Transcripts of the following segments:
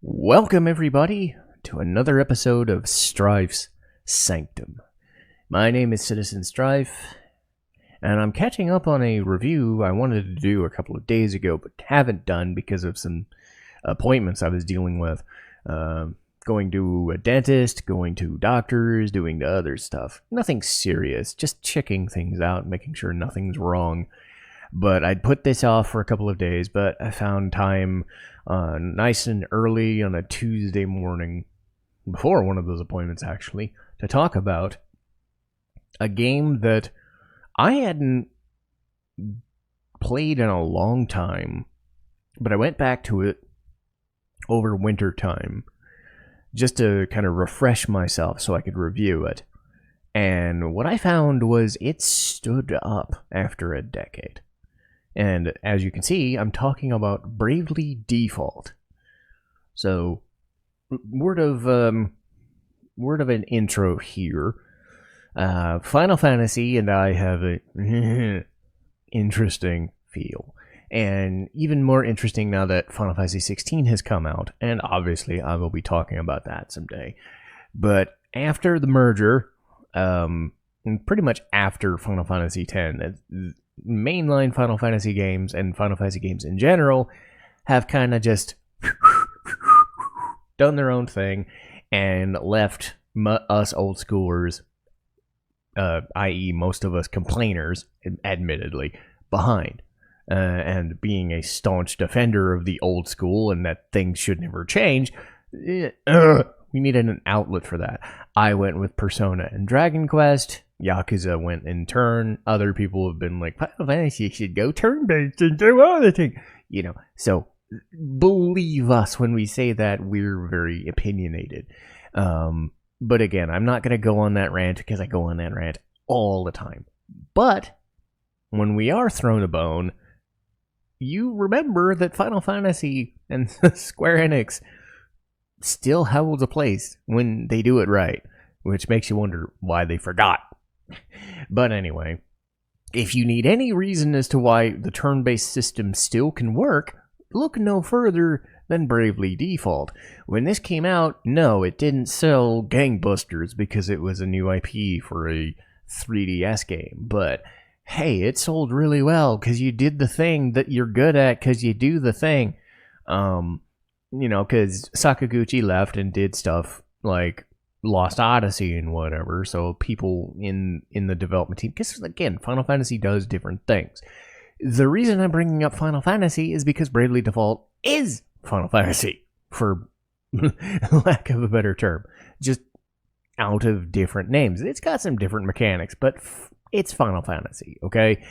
Welcome, everybody, to another episode of Strife's Sanctum. My name is Citizen Strife, and I'm catching up on a review I wanted to do a couple of days ago, but haven't done because of some appointments I was dealing with. Going to a dentist, going to doctors, doing the other stuff. Nothing serious, just checking things out, making sure nothing's wrong. But I'd put this off for a couple of days, but I found time nice and early on a Tuesday morning, before one of those appointments actually, to talk about a game that I hadn't played in a long time, but I went back to it over winter time just to kind of refresh myself so I could review it. And what I found was it stood up after a decade. And as you can see, I'm talking about Bravely Default. So, word of an intro here. Final Fantasy and I have a interesting feel. And even more interesting now that Final Fantasy 16 has come out, and obviously I will be talking about that someday. But after the merger, and pretty much after Final Fantasy 10, mainline Final Fantasy games and Final Fantasy games in general have kind of just done their own thing and left us old schoolers, i.e. most of us complainers, admittedly, behind. And being a staunch defender of the old school and that things should never change, we needed an outlet for that. I went with Persona and Dragon Quest. Yakuza went in turn. Other people have been like, Final Fantasy should go turn-based and do other things. So believe us when we say that we're very opinionated. But again, I'm not going to go on that rant because I go on that rant all the time. But when we are thrown a bone, you remember that Final Fantasy and Square Enix still holds a place when they do it right, which makes you wonder why they forgot. But anyway, if you need any reason as to why the turn-based system still can work, look no further than Bravely Default. When this came out, no, it didn't sell gangbusters because it was a new IP for a 3DS game, but hey, it sold really well because you did the thing that you're good at because you do the thing. Because Sakaguchi left and did stuff like Lost Odyssey and whatever, so people in the development team, because again, Final Fantasy does different things. The reason I'm bringing up Final Fantasy is because Bravely Default is Final Fantasy, for lack of a better term. Just out of different names. It's got some different mechanics, but it's Final Fantasy, okay?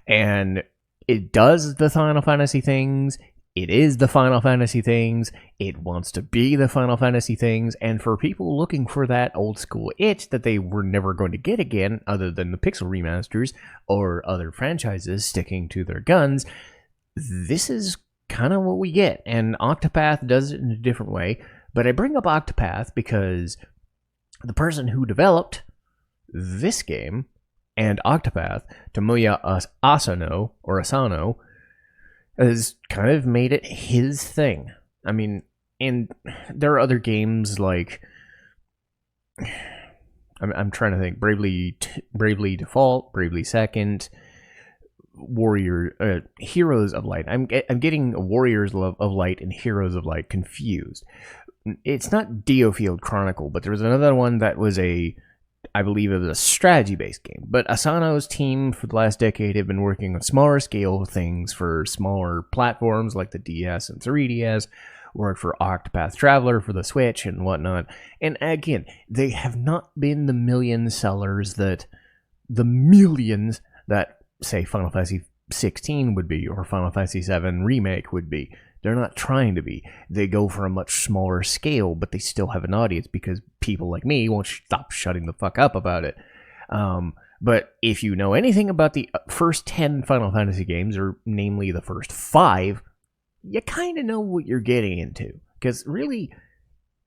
And it does the Final Fantasy things. It is the Final Fantasy things. It wants to be the Final Fantasy things. And for people looking for that old school itch that they were never going to get again, other than the Pixel remasters or other franchises sticking to their guns, this is kind of what we get. And Octopath does it in a different way. But I bring up Octopath because the person who developed this game and Octopath, Tomoya Asano, has kind of made it his thing. I mean, and there are other games like, I'm trying to think, Bravely Default, Bravely Second, Heroes of Light. I'm getting Warriors of Light and Heroes of Light confused. It's not Diofield Chronicle, but there was another one that was I believe it was a strategy-based game. But Asano's team for the last decade have been working on smaller scale things for smaller platforms like the DS and 3DS, worked for Octopath Traveler for the Switch and whatnot. And again, they have not been the million sellers that say Final Fantasy 16 would be, or Final Fantasy 7 Remake would be. They're not trying to be. They go for a much smaller scale, but they still have an audience because people like me won't stop shutting the fuck up about it. But if you know anything about the first 10 Final Fantasy games, or namely the first 5, you kind of know what you're getting into. Because really,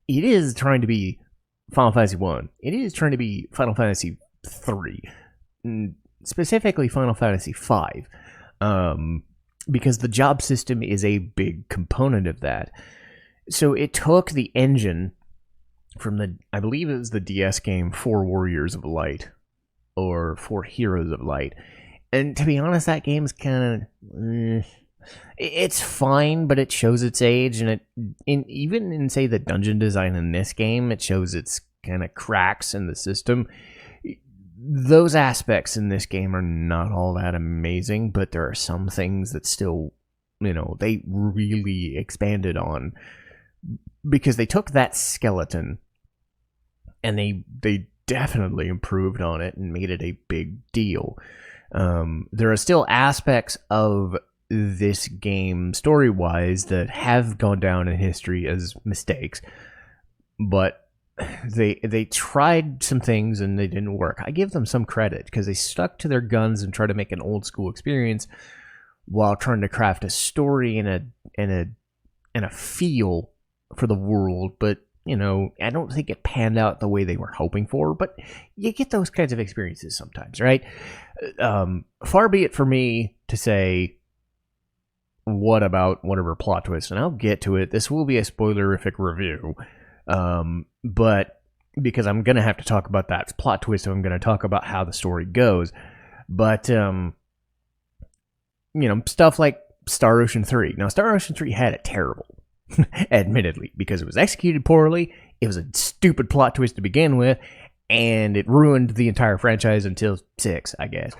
it is trying to be Final Fantasy 1. It is trying to be Final Fantasy 3. Specifically Final Fantasy 5. Because the job system is a big component of that. So it took the engine from I believe it was the DS game, For Warriors of Light, or For Heroes of Light. And to be honest, that game's kind of... it's fine, but it shows its age, and even in, say, the dungeon design in this game, it shows its kind of cracks in the system. Those aspects in this game are not all that amazing, but there are some things that still, they really expanded on, because they took that skeleton and they definitely improved on it and made it a big deal. There are still aspects of this game, story-wise, that have gone down in history as mistakes, but they tried some things and they didn't work. I give them some credit because they stuck to their guns and tried to make an old school experience while trying to craft a story and a feel for the world. But I don't think it panned out the way they were hoping for. But you get those kinds of experiences sometimes, right? Far be it for me to say, what about whatever plot twist? And I'll get to it. This will be a spoilerific review. But because I'm going to have to talk about that plot twist, I'm going to talk about how the story goes. But, stuff like Star Ocean 3. Now, Star Ocean 3 had it terrible, admittedly, because it was executed poorly. It was a stupid plot twist to begin with, and it ruined the entire franchise until 6, I guess.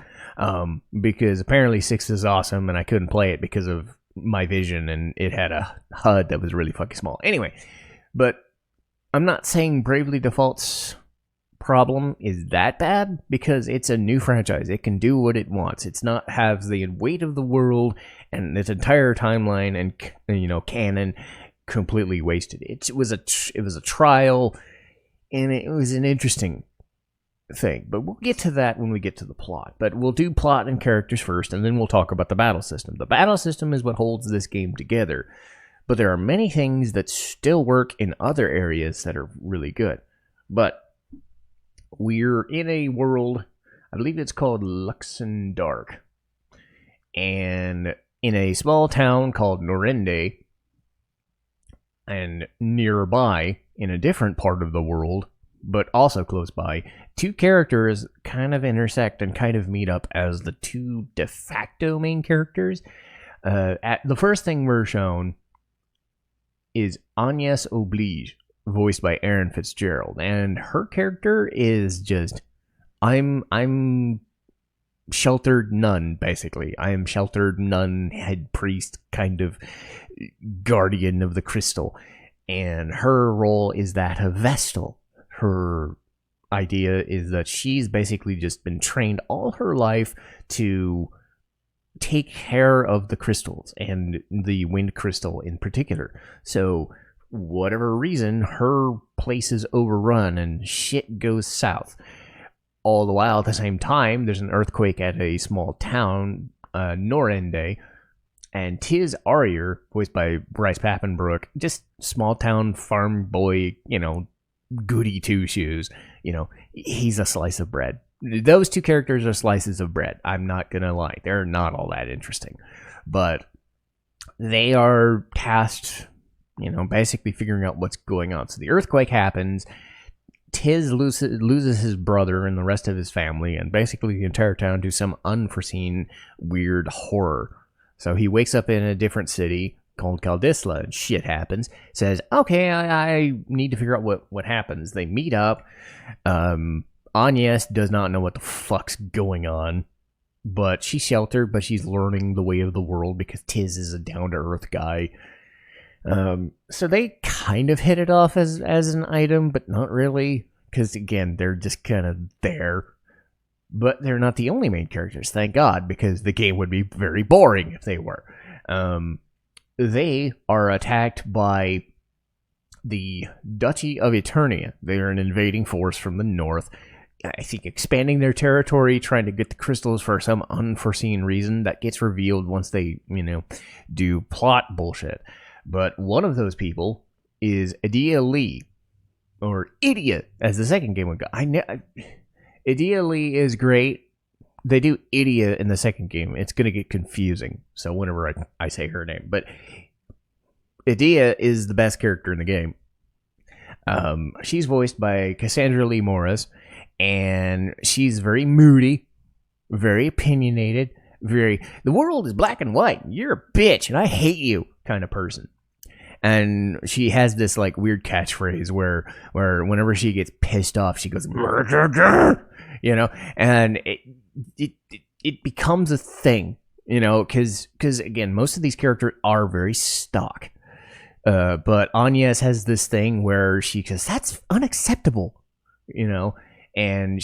Because apparently 6 is awesome, and I couldn't play it because of my vision, and it had a HUD that was really fucking small. Anyway, but I'm not saying Bravely Default's problem is that bad, because it's a new franchise. It can do what it wants. It's not have the weight of the world and its entire timeline and canon completely wasted. It was a trial, and it was an interesting thing. But we'll get to that when we get to the plot. But we'll do plot and characters first, and then we'll talk about the battle system. The battle system is what holds this game together. But there are many things that still work in other areas that are really good. But we're in a world, I believe it's called Luxendark. And in a small town called Norende, and nearby, in a different part of the world, but also close by, two characters kind of intersect and kind of meet up as the two de facto main characters. The first thing we're shown is Agnes Oblige, voiced by Erin Fitzgerald, and her character is just, I'm sheltered nun, basically. I am sheltered nun, head priest, kind of guardian of the crystal, and her role is that of Vestal. Her idea is that she's basically just been trained all her life to take care of the crystals, and the wind crystal in particular. So whatever reason, her place is overrun and shit goes south. All the while, at the same time, there's an earthquake at a small town, Norende, and Tiz Arier, voiced by Bryce Papenbrook, just small town farm boy, goody two shoes. He's a slice of bread. Those two characters are slices of bread. I'm not gonna lie. They're not all that interesting. But they are tasked, basically figuring out what's going on. So the earthquake happens. Tiz loses his brother and the rest of his family, and basically the entire town to some unforeseen weird horror. So he wakes up in a different city called Caldisla, and shit happens. Says, okay, I need to figure out what happens. They meet up. Agnes does not know what the fuck's going on, but she's sheltered, but she's learning the way of the world because Tiz is a down-to-earth guy. So they kind of hit it off as an item, but not really, because again, they're just kind of there. But they're not the only main characters, thank God, because the game would be very boring if they were. They are attacked by the Duchy of Eternia. They are an invading force from the north, I think expanding their territory, trying to get the crystals for some unforeseen reason that gets revealed once they, do plot bullshit. But one of those people is Adia Lee, or Idia, as the second game would go. Adia Lee is great. They do Idia in the second game. It's going to get confusing, so whenever I say her name. But Idea is the best character in the game. She's voiced by Cassandra Lee Morris, and she's very moody, very opinionated, very the world is black and white. You're a bitch, and I hate you kind of person. And she has this like weird catchphrase where whenever she gets pissed off, she goes, you know, and it becomes a thing, you know, because again, most of these characters are very stock. But Agnes has this thing where she goes, that's unacceptable, you know, and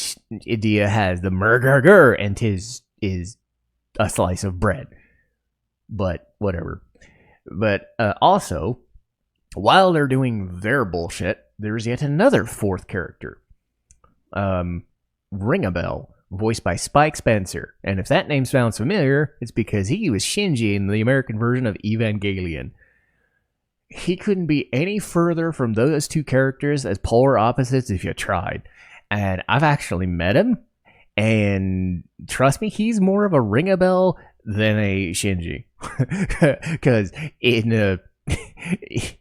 Idea has the murger and tis is a slice of bread, but whatever. But also, while they're doing their bullshit, there's yet another fourth character, Ringabel, voiced by Spike Spencer. And if that name sounds familiar, it's because he was Shinji in the American version of Evangelion. He couldn't be any further from those two characters as polar opposites if you tried. And I've actually met him, and trust me, he's more of a Ringabel than a Shinji. Because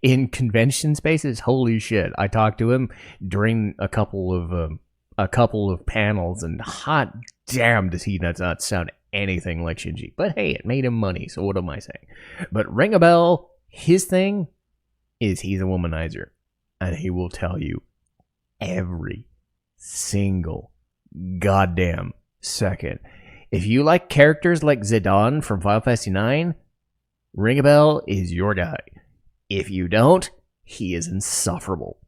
in convention spaces, holy shit, I talked to him during a couple of panels, and hot damn does he not sound anything like Shinji. But hey, it made him money, so what am I saying? But Ringabel, his thing is he's a womanizer, and he will tell you every single goddamn second. If you like characters like Zidane from Final Fantasy IX, Ringabel is your guy. If you don't, he is insufferable.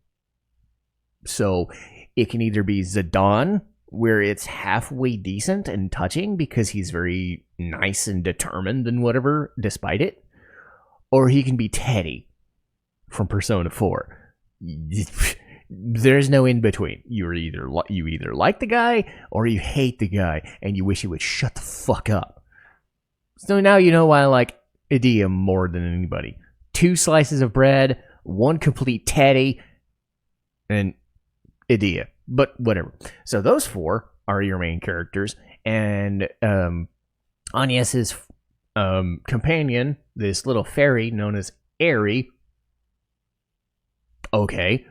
So it can either be Zidane, where it's halfway decent and touching because he's very nice and determined and whatever, despite it, or he can be Teddy from Persona 4. There's no in between. You either like the guy or you hate the guy, and you wish he would shut the fuck up. So now you know why I like Idea more than anybody. 2 slices of bread, 1 complete Teddy, and Idea. But whatever. So those 4 are your main characters, and Agnes's companion, this little fairy known as Aerie, okay,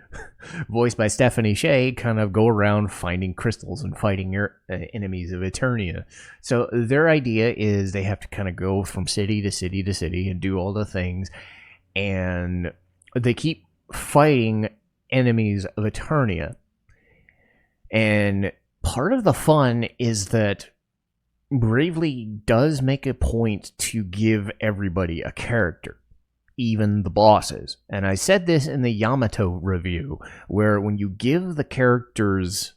voiced by Stephanie Shea, kind of go around finding crystals and fighting your enemies of Eternia. So their idea is they have to kind of go from city to city to city and do all the things, and they keep fighting enemies of Eternia. And part of the fun is that Bravely does make a point to give everybody a character, even the bosses. And I said this in the Yamato review, where when you give the characters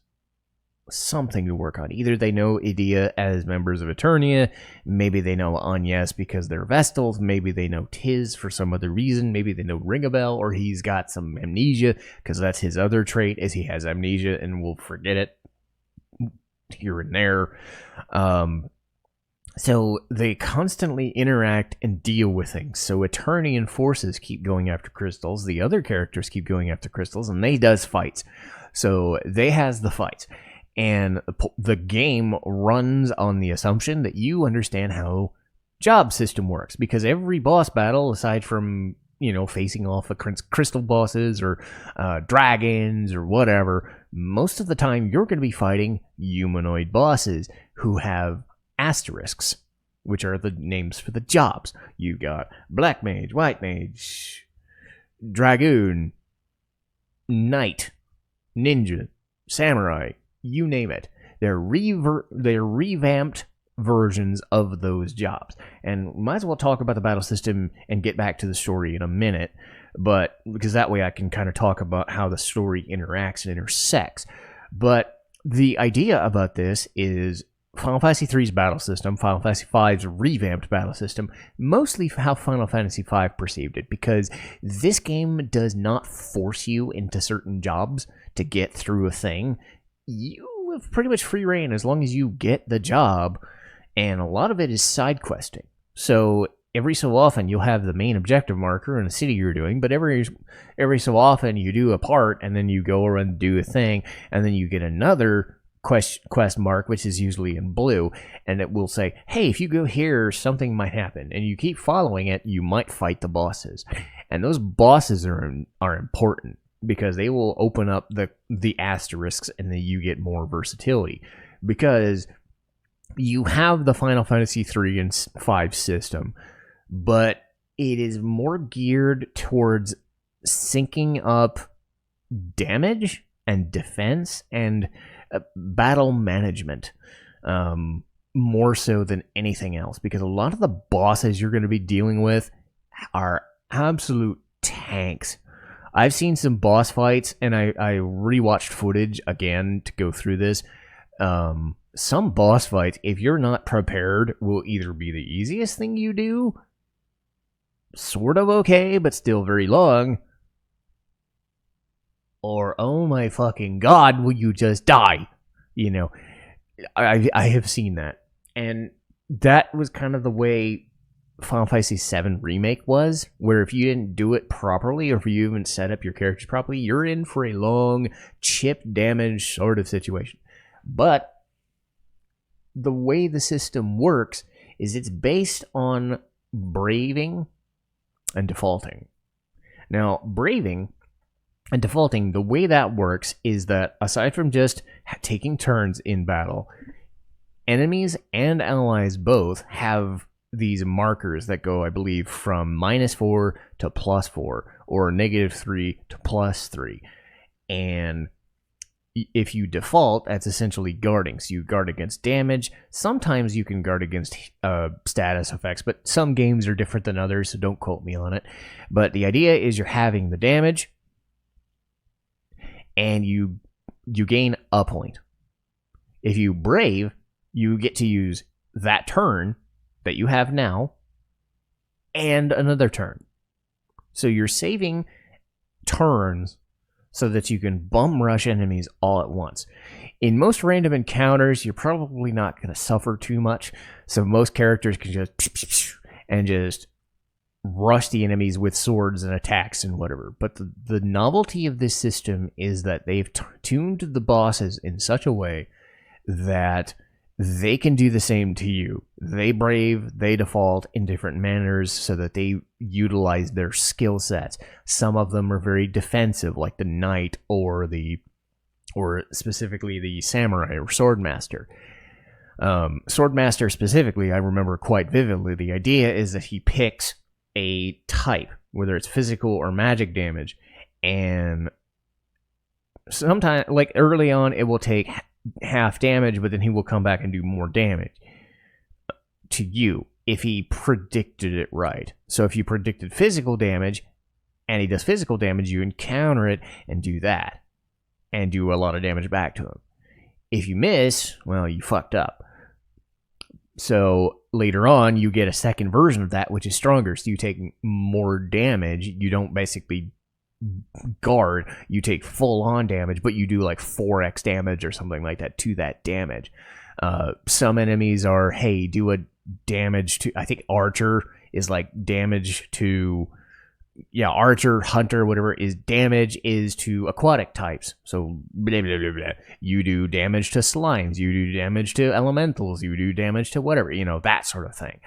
something to work on, either they know Idea as members of Eternia, maybe they know Agnes because they're Vestals, maybe they know Tiz for some other reason, maybe they know Ringabel, or he's got some amnesia, because that's his other trait, is he has amnesia and will forget it here and there. So they constantly interact and deal with things. So Eternian forces keep going after crystals, the other characters keep going after crystals, and they does fights. So they has the fights. And the game runs on the assumption that you understand how job system works, because every boss battle, aside from, you know, facing off crystal bosses or dragons or whatever, most of the time you're going to be fighting humanoid bosses who have asterisks, which are the names for the jobs. You got Black Mage, White Mage, Dragoon, Knight, Ninja, Samurai, you name it. They're revamped versions of those jobs. And might as well talk about the battle system and get back to the story in a minute, but because that way I can kind of talk about how the story interacts and intersects. But the idea about this is Final Fantasy III's battle system, Final Fantasy V's revamped battle system, mostly how Final Fantasy V perceived it, because this game does not force you into certain jobs to get through a thing. You have pretty much free reign as long as you get the job, and a lot of it is side questing. So every so often you'll have the main objective marker in a city you're doing, but every so often you do a part, and then you go around and do a thing, and then you get another quest mark, which is usually in blue, and it will say, hey, if you go here, something might happen, and you keep following it, you might fight the bosses. And those bosses are important because they will open up the asterisks, and then you get more versatility. Because you have the Final Fantasy 3 and 5 system, but it is more geared towards syncing up damage and defense and battle management, more so than anything else, because a lot of the bosses you're going to be dealing with are absolute tanks. I've seen some boss fights, and I rewatched footage again to go through this. Some boss fights, if you're not prepared, will either be the easiest thing you do, sort of okay, but still very long, or oh my fucking god, will you just die? You know, I have seen that. And that was kind of the way Final Fantasy VII Remake was, where if you didn't do it properly, or if you haven't set up your characters properly, you're in for a long chip damage sort of situation. But the way the system works is it's based on braving and defaulting. Now, braving and defaulting, the way that works is that aside from just taking turns in battle, enemies and allies both have these markers that go, I believe, from -4 to +4, or -3 to +3. And if you default, that's essentially guarding. So you guard against damage. Sometimes you can guard against status effects, but some games are different than others, so don't quote me on it. But the idea is you're having the damage, and you gain a point. If you brave, you get to use that turn that you have now and another turn. So you're saving turns so that you can bum rush enemies all at once. In most random encounters, you're probably not going to suffer too much, so most characters can just rush the enemies with swords and attacks and whatever. But the novelty of this system is that they've tuned the bosses in such a way that they can do the same to you. They brave, they default in different manners so that they utilize their skill sets. Some of them are very defensive, like the knight or specifically the samurai or swordmaster. Swordmaster specifically, I remember quite vividly. The idea is that he picks a type, whether it's physical or magic damage, and sometimes, like early on, it will take half damage, but then he will come back and do more damage to you if he predicted it right. So if you predicted physical damage and he does physical damage, you encounter it and do that and do a lot of damage back to him. If you miss, well, you fucked up. So later on, you get a second version of that, which is stronger. So you take more damage. You don't basically guard, you take full on damage, but you do like 4x damage or something like that to that damage. Some enemies are, hey, do a damage to, I think Archer is like damage to, Archer, Hunter, whatever is damage is to aquatic types. So blah, blah, blah, blah. You do damage to slimes, you do damage to elementals, you do damage to whatever, that sort of thing.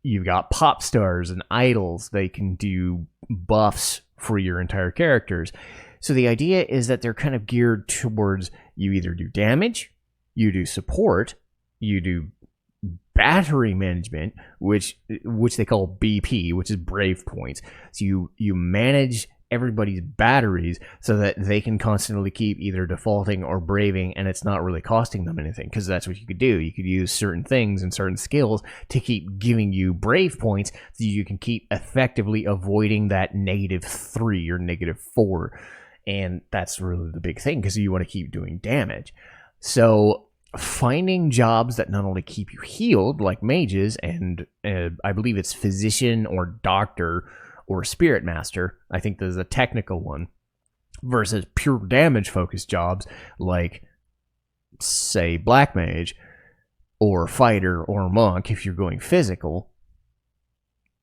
You've got pop stars and idols. They can do buffs for your entire characters. So the idea is that they're kind of geared towards you either do damage, you do support, you do battery management, which they call BP, which is brave points. So you manage everybody's batteries so that they can constantly keep either defaulting or braving, and it's not really costing them anything, because that's what you could do. You could use certain things and certain skills to keep giving you brave points so you can keep effectively avoiding that -3 or -4. And that's really the big thing, because you want to keep doing damage. So finding jobs that not only keep you healed, like mages, and I believe it's physician or doctor or spirit master, I think there's a technical one, versus pure damage focused jobs like, say, black mage or fighter or monk. If you're going physical,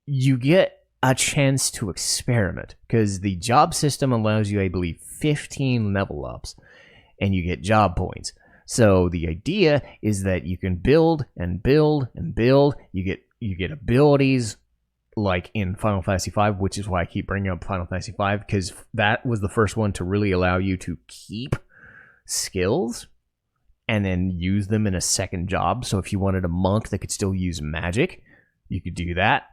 you get a chance to experiment, because the job system allows you, I believe, 15 level ups, and you get job points. So the idea is that you can build and build and build. You get abilities like in Final Fantasy V, which is why I keep bringing up Final Fantasy V, because that was the first one to really allow you to keep skills and then use them in a second job. So if you wanted a monk that could still use magic, you could do that.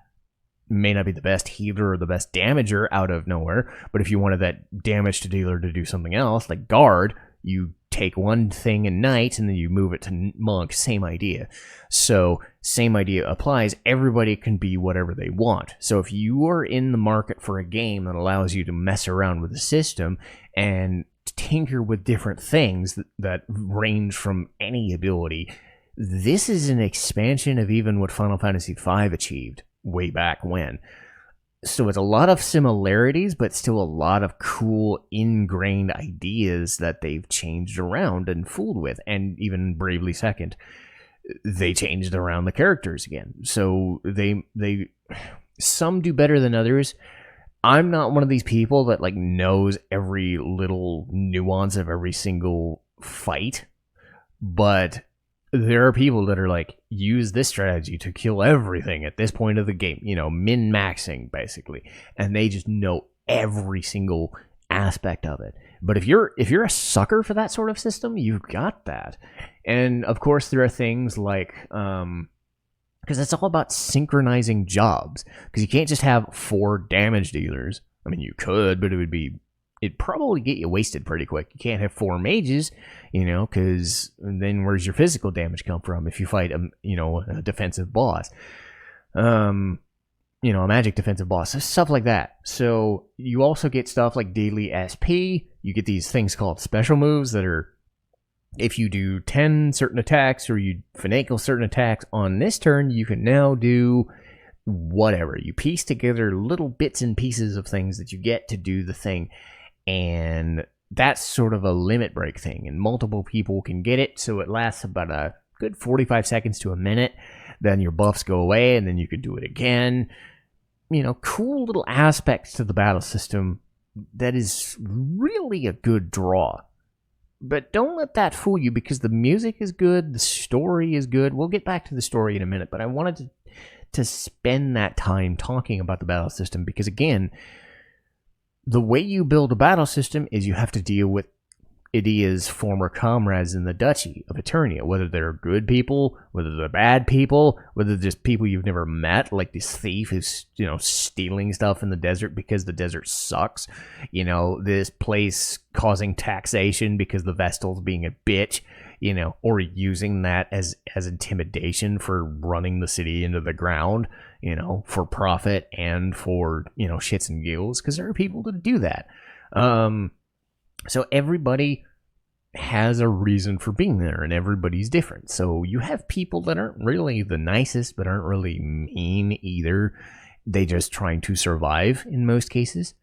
May not be the best healer or the best damager out of nowhere, but if you wanted that damage to dealer to do something else, like guard, you take one thing in knight and then you move it to monk. Same idea. So same idea applies. Everybody can be whatever they want. So if you are in the market for a game that allows you to mess around with the system and tinker with different things that range from any ability, this is an expansion of even what Final Fantasy V achieved way back when. So it's a lot of similarities, but still a lot of cool ingrained ideas that they've changed around and fooled with. And even Bravely Second, they changed around the characters again. So they some do better than others. I'm not one of these people that like knows every little nuance of every single fight, but there are people that are like, use this strategy to kill everything at this point of the game, you know, min-maxing basically, and they just know every single aspect of it. But if you're a sucker for that sort of system, you've got that. And of course there are things like because it's all about synchronizing jobs, because you can't just have 4 damage dealers. I mean, you could, but it'd probably get you wasted pretty quick. You can't have 4 mages, you know, because then where's your physical damage come from if you fight a defensive boss? A magic defensive boss, stuff like that. So you also get stuff like daily SP. You get these things called special moves that are, if you do 10 certain attacks or you finagle certain attacks on this turn, you can now do whatever. You piece together little bits and pieces of things that you get to do the thing. And that's sort of a limit break thing, and multiple people can get it, so it lasts about a good 45 seconds to a minute. Then your buffs go away, and then you can do it again. You know, cool little aspects to the battle system that is really a good draw. But don't let that fool you, because the music is good, the story is good. We'll get back to the story in a minute, but I wanted to spend that time talking about the battle system, because again, the way you build a battle system is you have to deal with Idia's former comrades in the Duchy of Eternia, whether they're good people, whether they're bad people, whether they're just people you've never met, like this thief who's, stealing stuff in the desert because the desert sucks. This place causing taxation because the Vestal's being a bitch, or using that as intimidation for running the city into the ground, for profit and for, shits and giggles, because there are people that do that. So everybody has a reason for being there, and everybody's different. So you have people that aren't really the nicest, but aren't really mean either. They just trying to survive in most cases.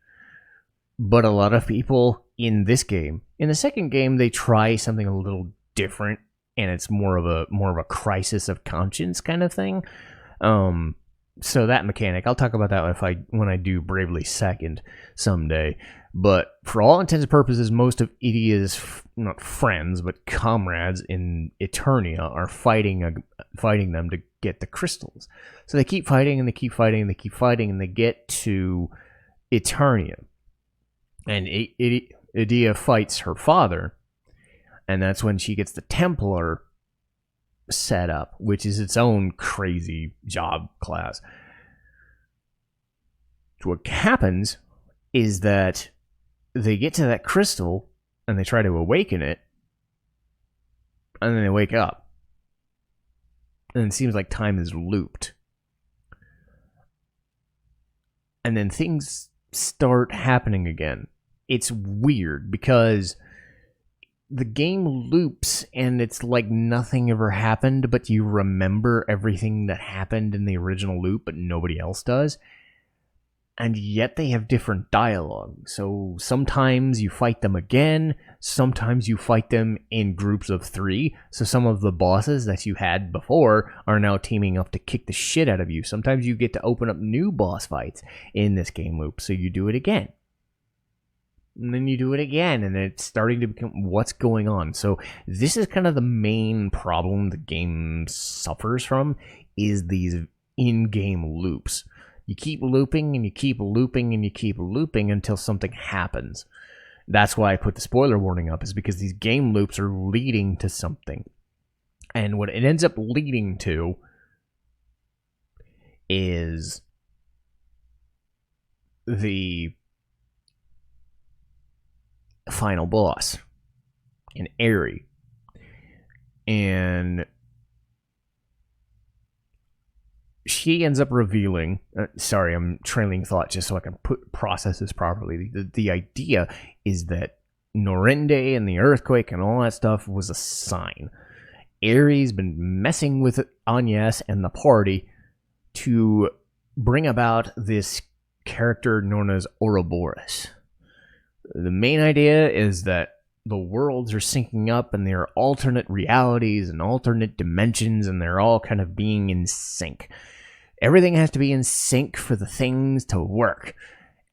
But a lot of people in this game, in the second game, they try something a little different, and it's more of a crisis of conscience kind of thing. So that mechanic, I'll talk about that when I do Bravely Second someday. But for all intents and purposes, most of Idia's, not friends, but comrades in Eternia are fighting them to get the crystals. So they keep fighting, and they keep fighting, and they keep fighting, and they get to Eternia. And Idia fights her father, and that's when she gets the Templar set up, which is its own crazy job class. So what happens is that they get to that crystal and they try to awaken it, and then they wake up, and it seems like time is looped, and then things start happening again. It's weird because the game loops and it's like nothing ever happened, but you remember everything that happened in the original loop, but nobody else does. And yet they have different dialogue. So sometimes you fight them again, sometimes you fight them in groups of 3. So some of the bosses that you had before are now teaming up to kick the shit out of you. Sometimes you get to open up new boss fights in this game loop, so you do it again. And then you do it again, and it's starting to become what's going on. So this is kind of the main problem the game suffers from, is these in-game loops. You keep looping and you keep looping and you keep looping until something happens. That's why I put the spoiler warning up, is because these game loops are leading to something. And what it ends up leading to is the final boss, an Aerie. And she ends up revealing, sorry, I'm trailing thought just so I can process this properly. The idea is that Norende and the earthquake and all that stuff was a sign. Aerie's been messing with Agnes and the party to bring about this character known as Ouroboros. The main idea is that the worlds are syncing up and there are alternate realities and alternate dimensions, and they're all kind of being in sync. Everything has to be in sync for the things to work.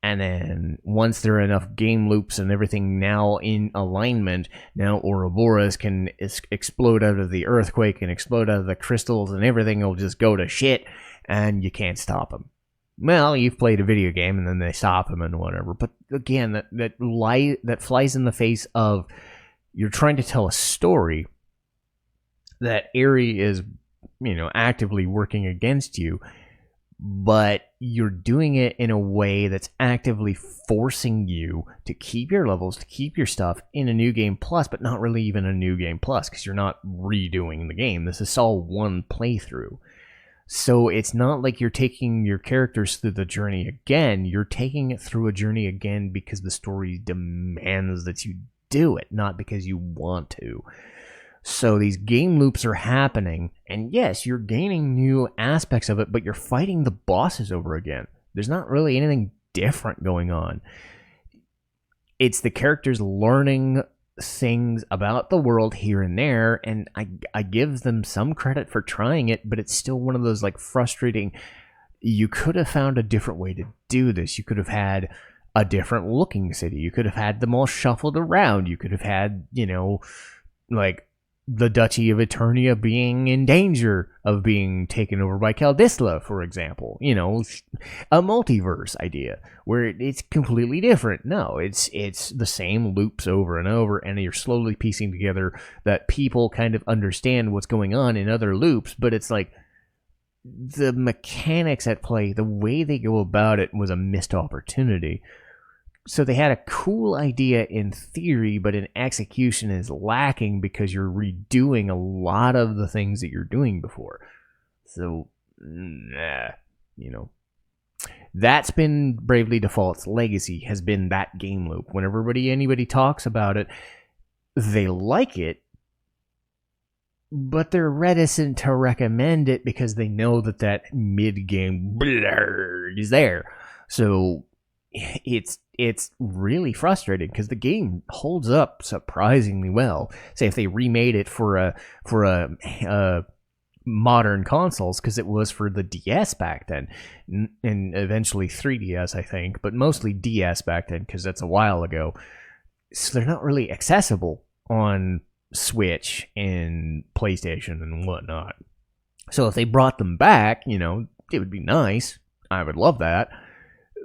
And then once there are enough game loops and everything now in alignment, now Ouroboros can explode out of the earthquake and explode out of the crystals, and everything will just go to shit, and you can't stop them. Well, you've played a video game and then they stop him and whatever. But again, that flies in the face of, you're trying to tell a story that Aerie is, actively working against you, but you're doing it in a way that's actively forcing you to keep your levels, to keep your stuff in a New Game Plus, but not really even a New Game Plus, because you're not redoing the game. This is all one playthrough. So it's not like you're taking your characters through the journey again. You're taking it through a journey again because the story demands that you do it, not because you want to. So these game loops are happening, and yes, you're gaining new aspects of it, but you're fighting the bosses over again. There's not really anything different going on. It's the characters learning things about the world here and there, and I give them some credit for trying it, but it's still one of those frustrating, you could have found a different way to do this. You could have had a different looking city. You could have had them all shuffled around. You could have had, the Duchy of Eternia being in danger of being taken over by Caldisla, for example. A multiverse idea where it's completely different. No, it's the same loops over and over, and you're slowly piecing together that people kind of understand what's going on in other loops, but it's like the mechanics at play, the way they go about it was a missed opportunity. So they had a cool idea in theory, but in execution is lacking because you're redoing a lot of the things that you're doing before. So, that's been Bravely Default's legacy, has been that game loop. Whenever anybody talks about it, they like it, but they're reticent to recommend it because they know that mid-game blur is there. So it's really frustrating because the game holds up surprisingly well. Say if they remade it for a modern consoles, because it was for the DS back then, and eventually 3DS, I think, but mostly DS back then because that's a while ago. So they're not really accessible on Switch and PlayStation and whatnot. So if they brought them back, it would be nice. I would love that.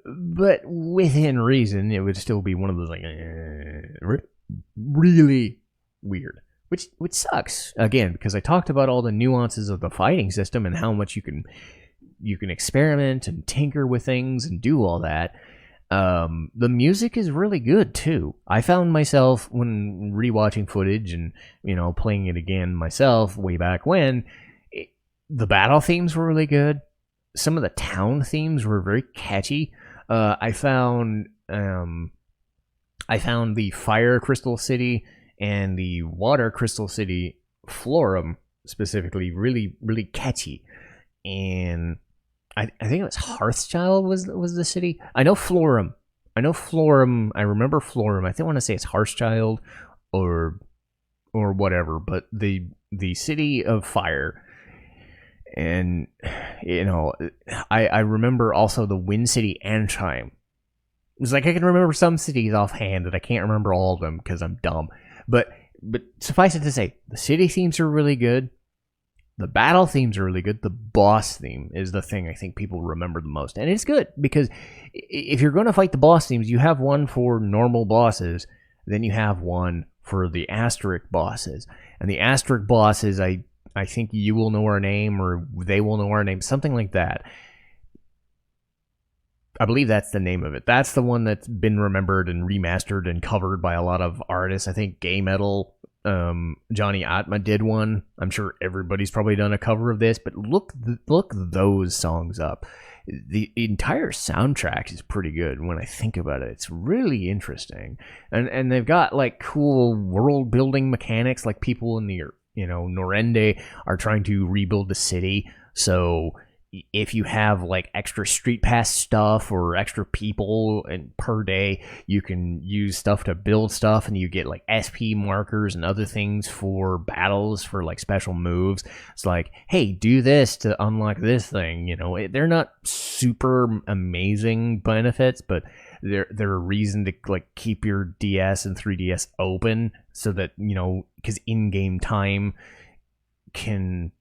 But within reason, it would still be one of those really weird, which sucks again, because I talked about all the nuances of the fighting system and how much you can experiment and tinker with things and do all that. The music is really good too. I found myself, when rewatching footage and playing it again myself way back when, the battle themes were really good. Some of the town themes were very catchy. I found the Fire Crystal City and the Water Crystal City, Florum specifically, really, really catchy. And I think it was Hearthchild was the city. I know Florum. I remember Florum. I want to say it's Hearthchild or whatever, but the City of Fire. And I remember also the Wind City Antime. It was I can remember some cities offhand, and I can't remember all of them because I'm dumb. But suffice it to say, the city themes are really good. The battle themes are really good. The boss theme is the thing I think people remember the most. And it's good because if you're going to fight the boss themes, you have one for normal bosses, then you have one for the asterisk bosses. And the asterisk bosses, I think you will know our name or they will know our name, something like that. I believe that's the name of it. That's the one that's been remembered and remastered and covered by a lot of artists. I think Gay Metal, Johnny Atma did one. I'm sure everybody's probably done a cover of this, but look those songs up. The entire soundtrack is pretty good when I think about it. It's really interesting. And they've got like cool world building mechanics, like people in the, Norende are trying to rebuild the city. So if you have like extra street pass stuff or extra people and per day, you can use stuff to build stuff, and you get like SP markers and other things for battles for like special moves. It's like, hey, do this to unlock this thing. They're not super amazing benefits, but they're a reason to like keep your DS and 3DS open so that, because in-game time can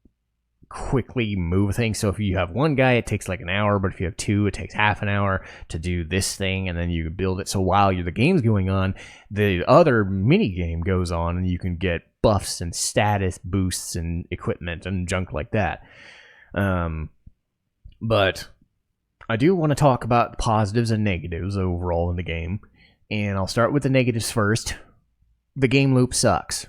quickly move things. So if you have one guy, it takes like an hour, but if you have two, it takes half an hour to do this thing, and then you build it. So while the game's going on, the other mini game goes on, and you can get buffs and status boosts and equipment and junk like that. But I do want to talk about positives and negatives overall in the game, and I'll start with the negatives first. The game loop sucks.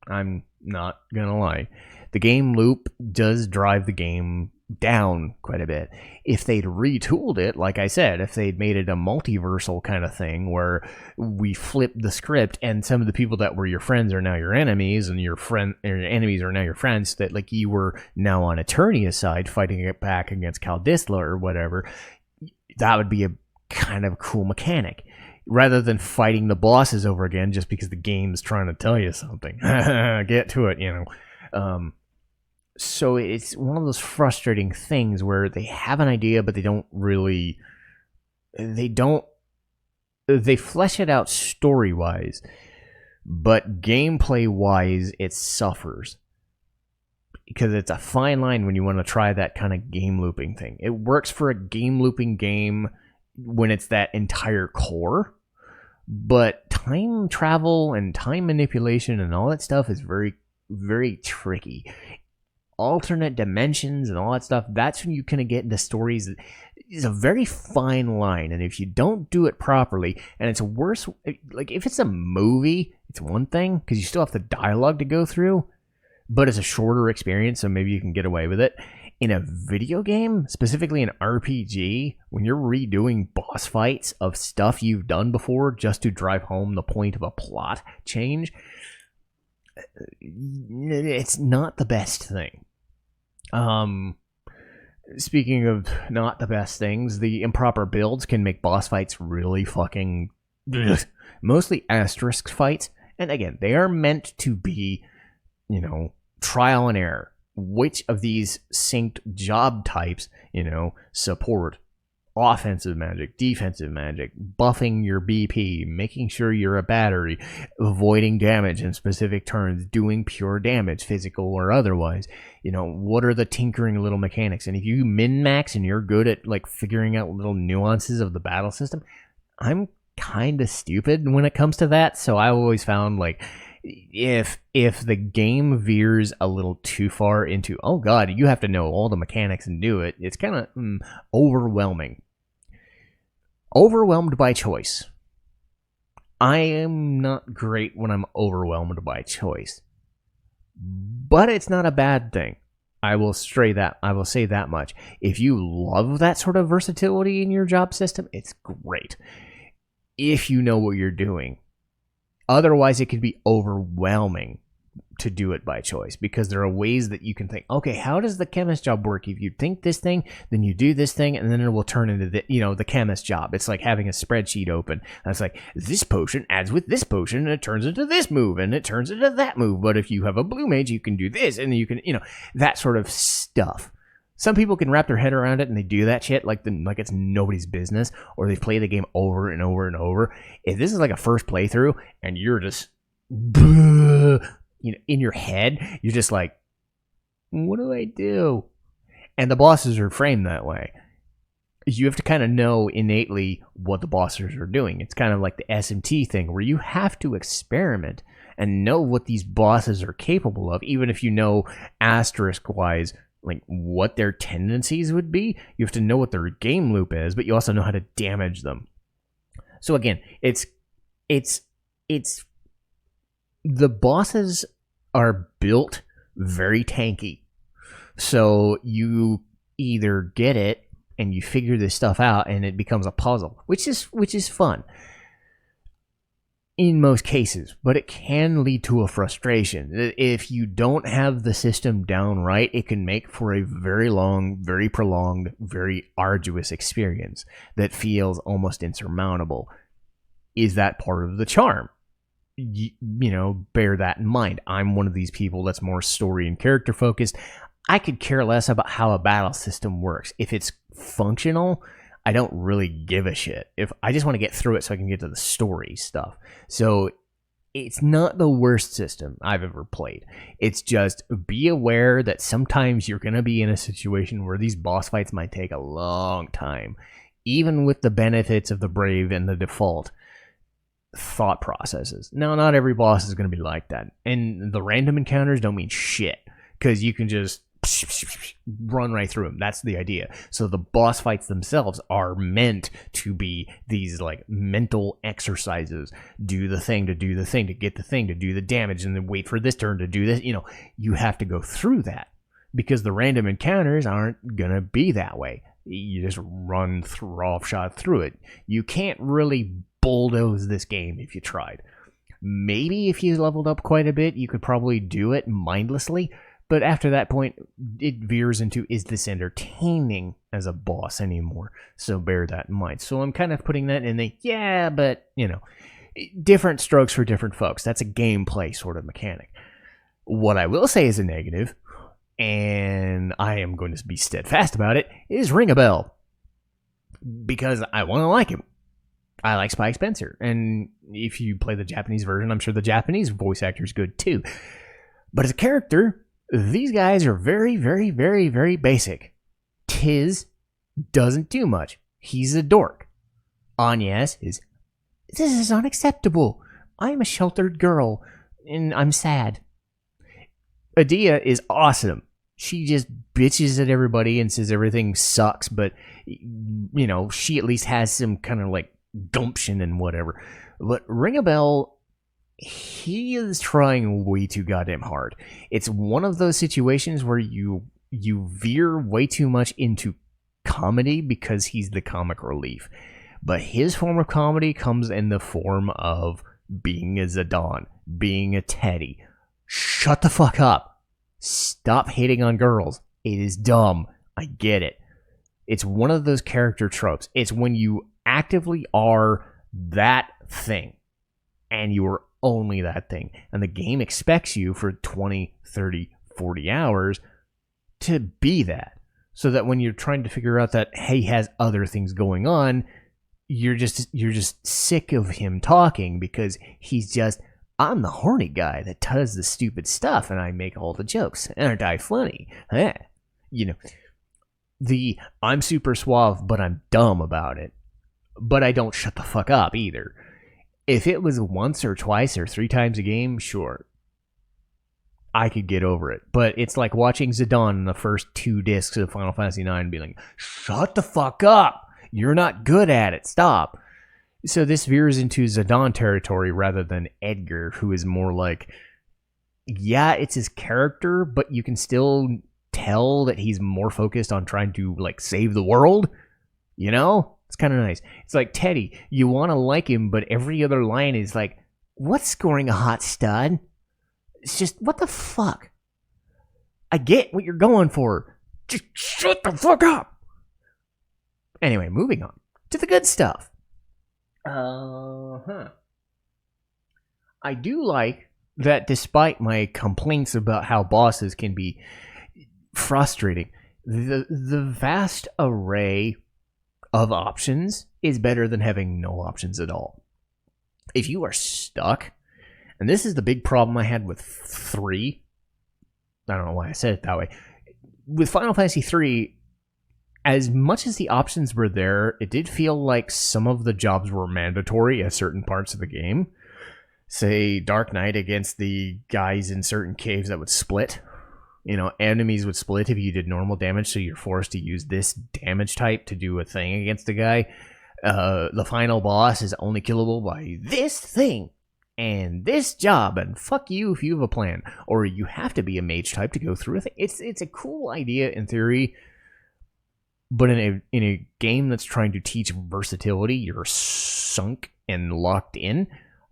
I'm not gonna lie. The game loop does drive the game down quite a bit. If they'd retooled it, like I said, if they'd made it a multiversal kind of thing where we flipped the script and some of the people that were your friends are now your enemies, and your enemies are now your friends, that like you were now on Eternia's side fighting it back against Caldisla or whatever, that would be a kind of cool mechanic. Rather than fighting the bosses over again just because the game's trying to tell you something. Get to it, So it's one of those frustrating things where they have an idea, but they flesh it out story-wise, but gameplay-wise, it suffers. Because it's a fine line when you want to try that kind of game looping thing. It works for a game looping game when it's that entire core, but time travel and time manipulation and all that stuff is very, very tricky. Alternate dimensions and all that stuff, that's when you kind of get into stories. It's a very fine line, and if you don't do it properly, and it's worse, like if it's a movie, it's one thing, because you still have the dialogue to go through, but it's a shorter experience, so maybe you can get away with it. In a video game, specifically an RPG, when you're redoing boss fights of stuff you've done before just to drive home the point of a plot change, it's not the best thing. Speaking of not the best things, the improper builds can make boss fights really fucking mostly asterisk fights. And again, they are meant to be, trial and error. Which of these synced job types, support offensive magic, defensive magic, buffing your BP, making sure you're a battery, avoiding damage in specific turns, doing pure damage, physical or otherwise. What are the tinkering little mechanics? And if you min-max and you're good at like figuring out little nuances of the battle system, I'm kind of stupid when it comes to that. So I always found like if the game veers a little too far into, oh god, you have to know all the mechanics and do it, it's kind of overwhelming. Overwhelmed by choice. I am not great when I'm overwhelmed by choice, but it's not a bad thing. I will say that much. If you love that sort of versatility in your job system, it's great. If you know what you're doing. Otherwise, it could be overwhelming to do it by choice, because there are ways that you can think, okay, how does the chemist job work? If you think this thing, then you do this thing, and then it will turn into the chemist job. It's like having a spreadsheet open. And it's like, this potion adds with this potion, and it turns into this move, and it turns into that move. But if you have a blue mage, you can do this, and you can, that sort of stuff. Some people can wrap their head around it, and they do that shit like it's nobody's business, or they play the game over and over and over. If this is like a first playthrough, and you're just, in your head, you're just like, What do I do? And the bosses are framed that way. You have to kind of know innately what the bosses are doing. It's kind of like the SMT thing where you have to experiment and know what these bosses are capable of, even if you know asterisk-wise like what their tendencies would be. You have to know what their game loop is, but you also know how to damage them. So again, it's the bosses are built very tanky. So you either get it and you figure this stuff out and it becomes a puzzle, which is fun in most cases, but it can lead to a frustration. If you don't have the system down right, it can make for a very long, very prolonged, very arduous experience that feels almost insurmountable. Is that part of the charm? You know, bear that in mind. I'm one of these people that's more story and character focused. I could care less about how a battle system works. If it's functional, I don't really give a shit. If I just want to get through it so I can get to the story stuff. So it's not the worst system I've ever played. It's just be aware that sometimes you're going to be in a situation where these boss fights might take a long time, even with the benefits of the Brave and the default thought processes. Now, not every boss is going to be like that. And the random encounters don't mean shit, because you can just run right through them. That's the idea. So the boss fights themselves are meant to be these like mental exercises. Do the thing to do the thing to get the thing to do the damage, and then wait for this turn to do this. You know, you have to go through that because the random encounters aren't gonna be that way. You just run roughshod through it. You can't really bulldoze this game if you tried. Maybe if you leveled up quite a bit, you could probably do it mindlessly. But after that point, it veers into, is this entertaining as a boss anymore? So bear that in mind. So I'm kind of putting that in the, yeah, but, you know, different strokes for different folks. That's a gameplay sort of mechanic. What I will say is a negative, and I am going to be steadfast about it, is ring a bell. Because I want to like him. I like Spike Spencer. And if you play the Japanese version, I'm sure the Japanese voice actor is good too. But as a character, these guys are very, very, very, very basic. Tiz doesn't do much. He's a dork. Anyas is, this is unacceptable. I'm a sheltered girl, and I'm sad. Adia is awesome. She just bitches at everybody and says everything sucks, but, you know, she at least has some kind of, like, gumption and whatever. But Ring a Bell, he is trying way too goddamn hard. It's one of those situations where you veer way too much into comedy because he's the comic relief. But his form of comedy comes in the form of being a Zidane, being a Teddy. Shut the fuck up. Stop hating on girls. It is dumb. I get it. It's one of those character tropes. It's when you actively are that thing and you are only that thing, and the game expects you for 20, 30, 40 hours to be that, so that when you're trying to figure out that he has other things going on, you're just sick of him talking because he's just, I'm the horny guy that does the stupid stuff and I make all the jokes. Aren't I funny? Eh. You know, the I'm super suave but I'm dumb about it, but I don't shut the fuck up either. If it was once or twice or 3 times a game, sure, I could get over it. But it's like watching Zidane in the first 2 discs of Final Fantasy IX and being like, shut the fuck up. You're not good at it. Stop. So this veers into Zidane territory rather than Edgar, who is more like, yeah, it's his character, but you can still tell that he's more focused on trying to, like, save the world. You know? It's kind of nice. It's like Teddy. You want to like him, but every other line is like, what's scoring a hot stud? It's just, what the fuck? I get what you're going for. Just shut the fuck up. Anyway, moving on to the good stuff. I do like that despite my complaints about how bosses can be frustrating, the vast array of options is better than having no options at all. If you are stuck, and this is the big problem I had with 3, I don't know why I said it that way. With Final Fantasy 3, as much as the options were there, it did feel like some of the jobs were mandatory at certain parts of the game. Say, Dark Knight against the guys in certain caves that would split. You know, enemies would split if you did normal damage, so you're forced to use this damage type to do a thing against the guy. The final boss is only killable by this thing and this job, and fuck you if you have a plan. Or you have to be a mage type to go through a thing. It's a cool idea in theory, but in a game that's trying to teach versatility, you're sunk and locked in.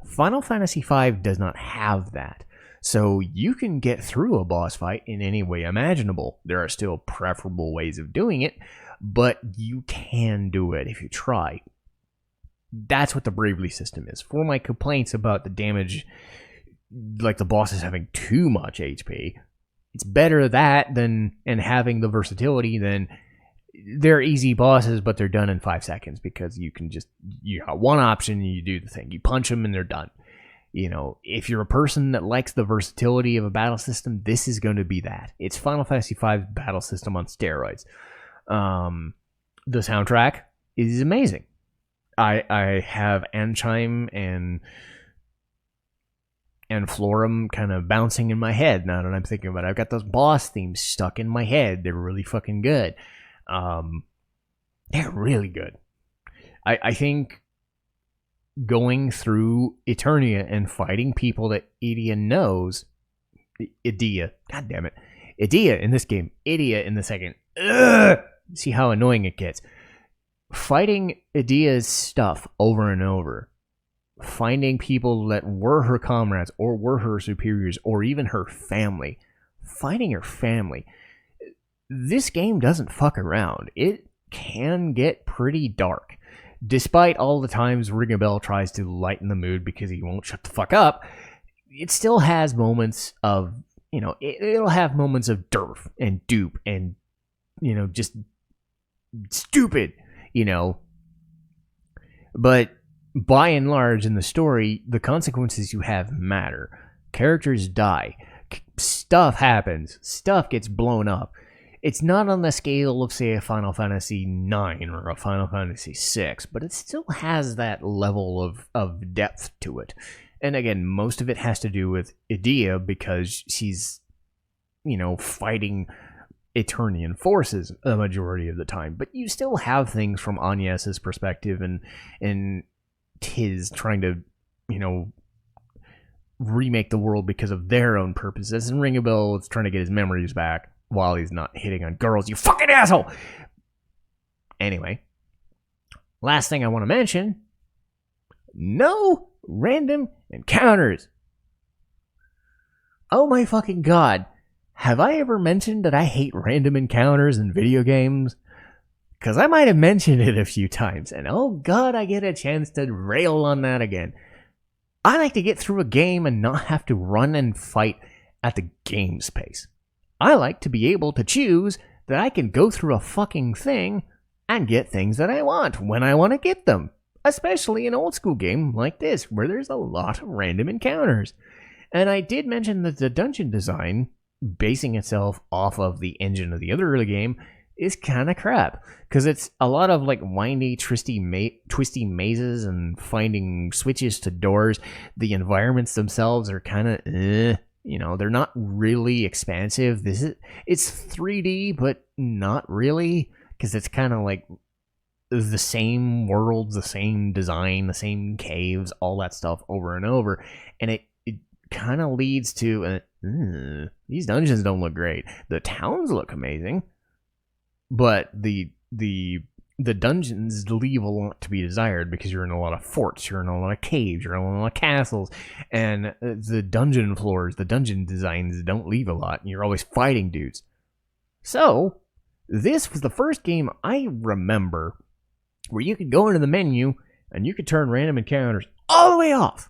Final Fantasy V does not have that. So you can get through a boss fight in any way imaginable. There are still preferable ways of doing it, but you can do it if you try. That's what the Bravely system is. For my complaints about the damage, like the bosses having too much HP, it's better that than and having the versatility than they're easy bosses, but they're done in 5 seconds because you got one option and you do the thing. You punch them and they're done. You know, if you're a person that likes the versatility of a battle system, this is going to be that. It's Final Fantasy V's battle system on steroids. The soundtrack is amazing. I have Anchime and Florum kind of bouncing in my head now that I'm thinking about it. I've got those boss themes stuck in my head. They're really fucking good. They're really good. I think going through Eternia and fighting people that Edea knows, Edea, god damn it, Edea in this game, Edea in the second. Ugh! See how annoying it gets. Fighting Edea's stuff over and over, finding people that were her comrades or were her superiors or even her family, fighting her family. This game doesn't fuck around. It can get pretty dark. Despite all the times Ringabel tries to lighten the mood because he won't shut the fuck up, it still has moments of, you know, it'll have moments of derf and dupe and, you know, just stupid, you know. But by and large in the story, the consequences you have matter. Characters die. Stuff happens. Stuff gets blown up. It's not on the scale of, say, a Final Fantasy IX or a Final Fantasy VI, but it still has that level of depth to it. And again, most of it has to do with Edea because she's, you know, fighting Eternian forces the majority of the time. But you still have things from Agnes's perspective and Tiz trying to, you know, remake the world because of their own purposes. And Ringabel is trying to get his memories back while he's not hitting on girls, you fucking asshole! Anyway, last thing I want to mention, no random encounters. Oh my fucking god. Have I ever mentioned that I hate random encounters in video games? Because I might have mentioned it a few times, and oh god, I get a chance to rail on that again. I like to get through a game and not have to run and fight at the game's pace. I like to be able to choose that I can go through a fucking thing and get things that I want when I want to get them. Especially an old school game like this, where there's a lot of random encounters. And I did mention that the dungeon design, basing itself off of the engine of the other early game, is kind of crap. Because it's a lot of like windy, twisty mazes and finding switches to doors. The environments themselves are kind of you know, they're not really expansive. It's 3D, but not really, because it's kind of like the same worlds, the same design, the same caves, all that stuff over and over, and it kind of leads to these dungeons don't look great. The towns look amazing, but the dungeons leave a lot to be desired because you're in a lot of forts, you're in a lot of caves, you're in a lot of castles, and the dungeon floors, the dungeon designs don't leave a lot, and you're always fighting dudes. So, this was the first game I remember where you could go into the menu and you could turn random encounters all the way off.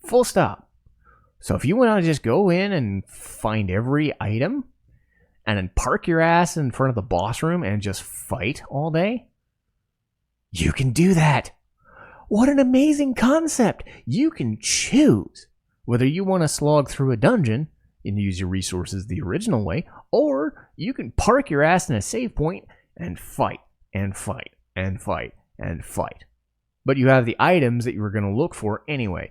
Full stop. So if you want to just go in and find every item, and then park your ass in front of the boss room and just fight all day, you can do that. What an amazing concept. You can choose whether you want to slog through a dungeon and use your resources the original way, or you can park your ass in a save point and fight and fight and fight and fight. But you have the items that you were going to look for anyway.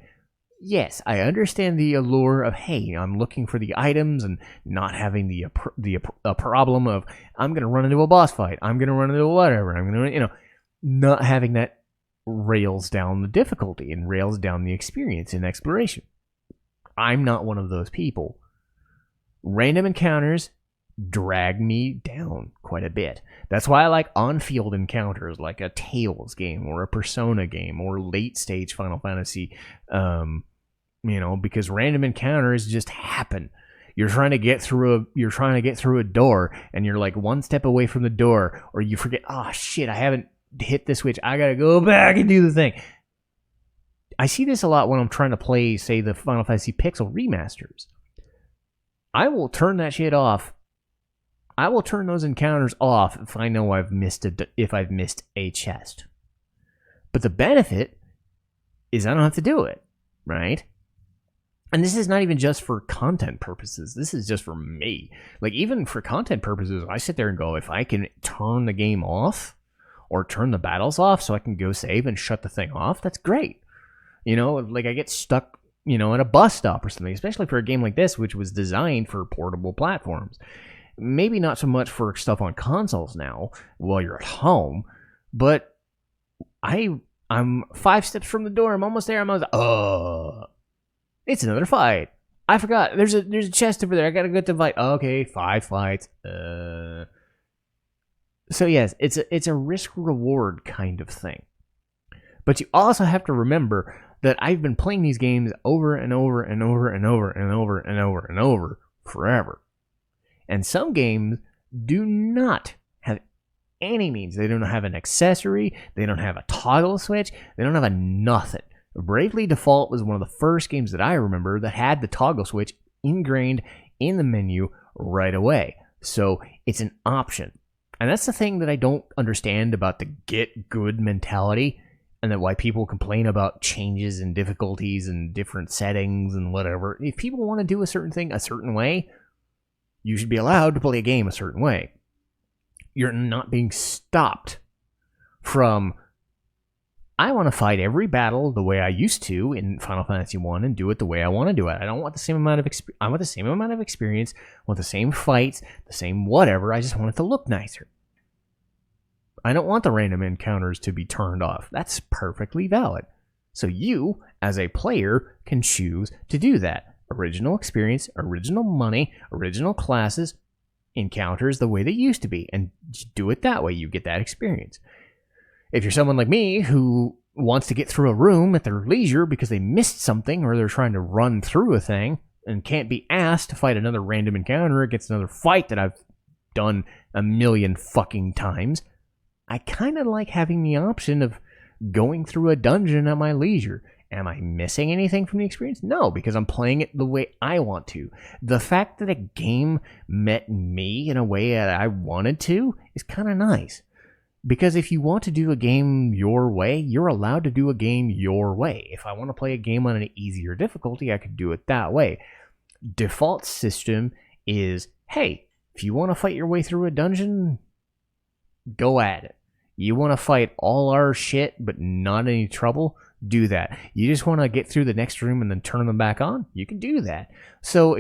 Yes, I understand the allure of, hey, I'm looking for the items and not having the problem of, I'm going to run into a boss fight, I'm going to run into whatever, I'm going to, not having that rails down the difficulty and rails down the experience in exploration. I'm not one of those people. Random encounters drag me down quite a bit. That's why I like on-field encounters like a Tales game or a Persona game or late-stage Final Fantasy, because random encounters just happen. You're trying to get through a door, and you're like one step away from the door, or you forget, oh shit, I haven't hit the switch. I gotta go back and do the thing. I see this a lot when I'm trying to play, say, the Final Fantasy Pixel remasters. I will turn that shit off. I will turn those encounters off if I know I've missed a chest. But the benefit is I don't have to do it, right? And this is not even just for content purposes. This is just for me. Like, even for content purposes, I sit there and go, if I can turn the game off or turn the battles off so I can go save and shut the thing off, that's great. Like I get stuck, at a bus stop or something, especially for a game like this, which was designed for portable platforms. Maybe not so much for stuff on consoles now while you're at home, but I'm 5 steps from the door. I'm almost there. It's another fight. I forgot. There's a chest over there. I gotta go to fight. Okay, 5 fights. So yes, it's a risk reward kind of thing. But you also have to remember that I've been playing these games over and over and over and over and over and over and over forever. And some games do not have any means. They don't have an accessory. They don't have a toggle switch. They don't have a nothing. Bravely Default was one of the first games that I remember that had the toggle switch ingrained in the menu right away. So it's an option. And that's the thing that I don't understand about the get good mentality, and that why people complain about changes and difficulties and different settings and whatever. If people want to do a certain thing a certain way, you should be allowed to play a game a certain way. You're not being stopped from, I want to fight every battle the way I used to in Final Fantasy 1 and do it the way I want to do it. I don't want the same amount of experience. I want the same amount of experience, I want the same fights, the same whatever. I just want it to look nicer. I don't want the random encounters to be turned off. That's perfectly valid. So you, as a player, can choose to do that. Original experience, original money, original classes, encounters the way they used to be, and do it that way. You get that experience. If you're someone like me who wants to get through a room at their leisure because they missed something or they're trying to run through a thing and can't be asked to fight another random encounter against another fight that I've done a million fucking times, I kind of like having the option of going through a dungeon at my leisure. Am I missing anything from the experience? No, because I'm playing it the way I want to. The fact that a game met me in a way that I wanted to is kind of nice. Because if you want to do a game your way, you're allowed to do a game your way. If I want to play a game on an easier difficulty, I could do it that way. Default system is, hey, if you want to fight your way through a dungeon, go at it. You want to fight all our shit but not any trouble? Do that. You just want to get through the next room and then turn them back on? You can do that. So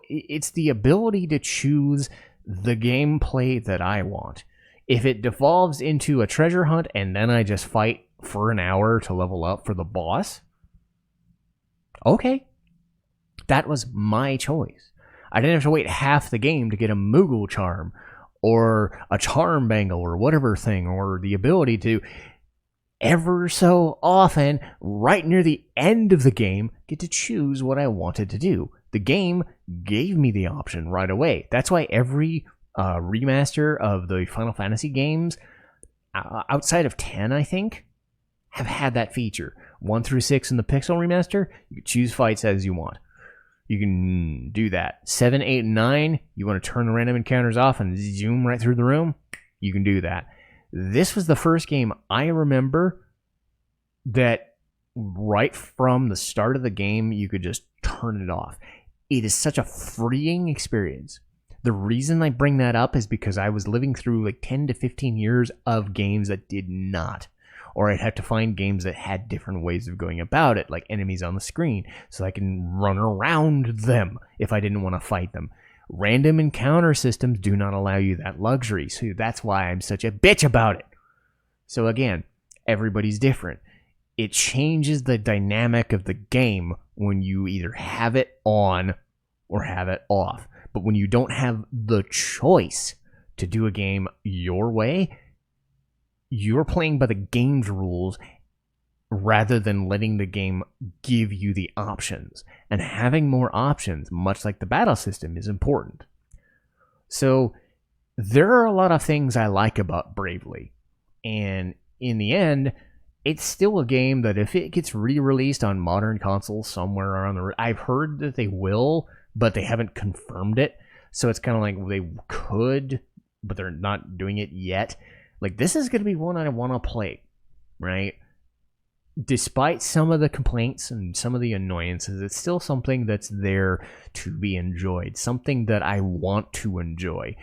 it's the ability to choose the gameplay that I want. If it devolves into a treasure hunt and then I just fight for an hour to level up for the boss, okay. That was my choice. I didn't have to wait half the game to get a Moogle charm or a charm bangle or whatever thing, or the ability to ever so often, right near the end of the game, get to choose what I wanted to do. The game gave me the option right away. That's why every remaster of the Final Fantasy games, outside of 10, I think, have had that feature. 1 through 6 in the Pixel remaster, you can choose fights as you want. You can do that. 7, 8, and 9, you want to turn the random encounters off and zoom right through the room? You can do that. This was the first game I remember that right from the start of the game, you could just turn it off. it is such a freeing experience. The reason I bring that up is because I was living through like 10 to 15 years of games that did not. Or I'd have to find games that had different ways of going about it, like enemies on the screen, so I can run around them if I didn't want to fight them. Random encounter systems do not allow you that luxury, so that's why I'm such a bitch about it. So again, everybody's different. It changes the dynamic of the game when you either have it on or have it off. But when you don't have the choice to do a game your way, you're playing by the game's rules rather than letting the game give you the options. And having more options, much like the battle system, is important. So there are a lot of things I like about Bravely. And in the end, it's still a game that if it gets re-released on modern consoles somewhere around the road, I've heard that they will, but they haven't confirmed it. So it's kind of like they could, but they're not doing it yet. Like, this is going to be one I want to play, right? Despite some of the complaints and some of the annoyances, it's still something that's there to be enjoyed. Something that I want to enjoy.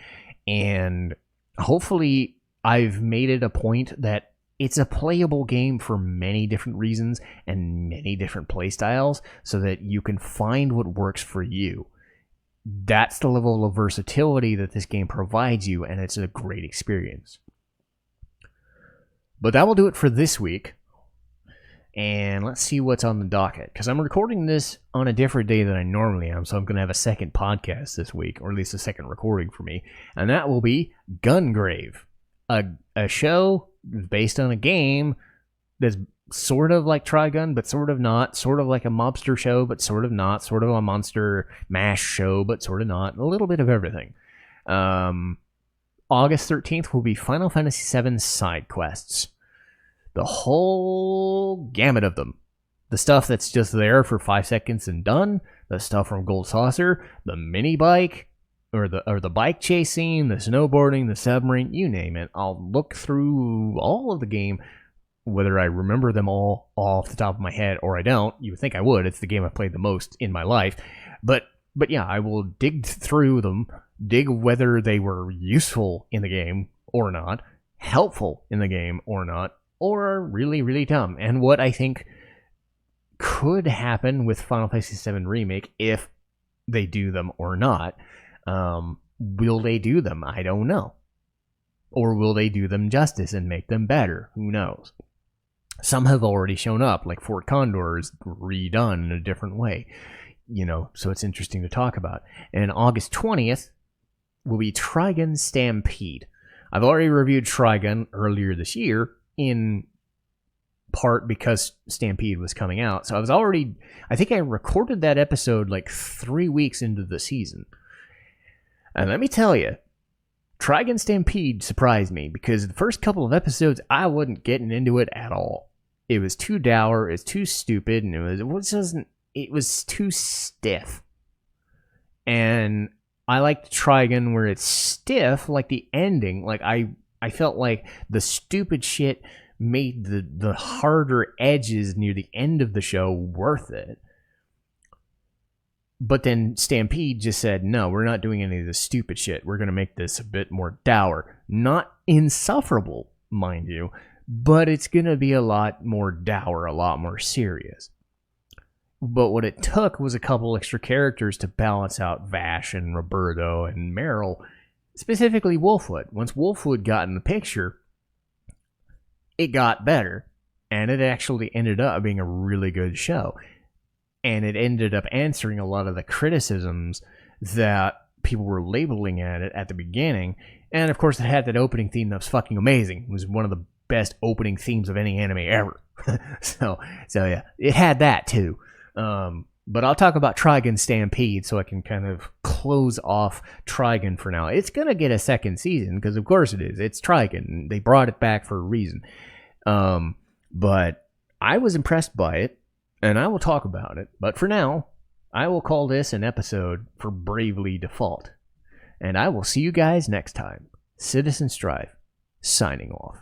And hopefully I've made it a point that it's a playable game for many different reasons and many different playstyles so that you can find what works for you. That's the level of versatility that this game provides you, and it's a great experience. But that will do it for this week. And let's see what's on the docket. Because I'm recording this on a different day than I normally am, so I'm going to have a second podcast this week, or at least a second recording for me. And that will be Gungrave, a show based on a game that's sort of like Trigun, but sort of not. Sort of like a mobster show, but sort of not. Sort of a monster mash show, but sort of not. A little bit of everything. August 13th will be Final Fantasy 7 Sidequests. The whole gamut of them. The stuff that's just there for 5 seconds and done. The stuff from Gold Saucer. The mini bike. Or the bike chasing. The snowboarding. The submarine. You name it. I'll look through all of the game. Whether I remember them all off the top of my head or I don't. You would think I would. It's the game I've played the most in my life. But yeah, I will dig through them. Dig whether they were useful in the game or not. Helpful in the game or not. Or really, really dumb. And what I think could happen with Final Fantasy VII Remake if they do them or not. Will they do them? I don't know. Or will they do them justice and make them better? Who knows? Some have already shown up, like Fort Condor is redone in a different way. You know, so it's interesting to talk about. And August 20th will be Trigun Stampede. I've already reviewed Trigun earlier this year, in part because Stampede was coming out. So I think I recorded that episode like 3 weeks into the season. And let me tell you, Trigun Stampede surprised me because the first couple of episodes, I wasn't getting into it at all. It was too dour, it was too stupid, and it was too stiff. And I like Trigun where it's stiff, like the ending. Like I felt like the stupid shit made the harder edges near the end of the show worth it. But then Stampede just said, no, we're not doing any of the stupid shit. We're going to make this a bit more dour. Not insufferable, mind you, but it's going to be a lot more dour, a lot more serious. But what it took was a couple extra characters to balance out Vash and Roberto and Meryl, specifically Wolfwood. Once Wolfwood got in the picture, it got better, and it actually ended up being a really good show. And it ended up answering a lot of the criticisms that people were labeling at it at the beginning. And of course, it had that opening theme that was fucking amazing. It was one of the best opening themes of any anime ever. so yeah, it had that too. But I'll talk about Trigun Stampede so I can kind of close off Trigun for now. It's going to get a second season because of course it is. It's Trigun. They brought it back for a reason. But I was impressed by it, and I will talk about it. But for now, I will call this an episode for Bravely Default. And I will see you guys next time. Citizen Strife, signing off.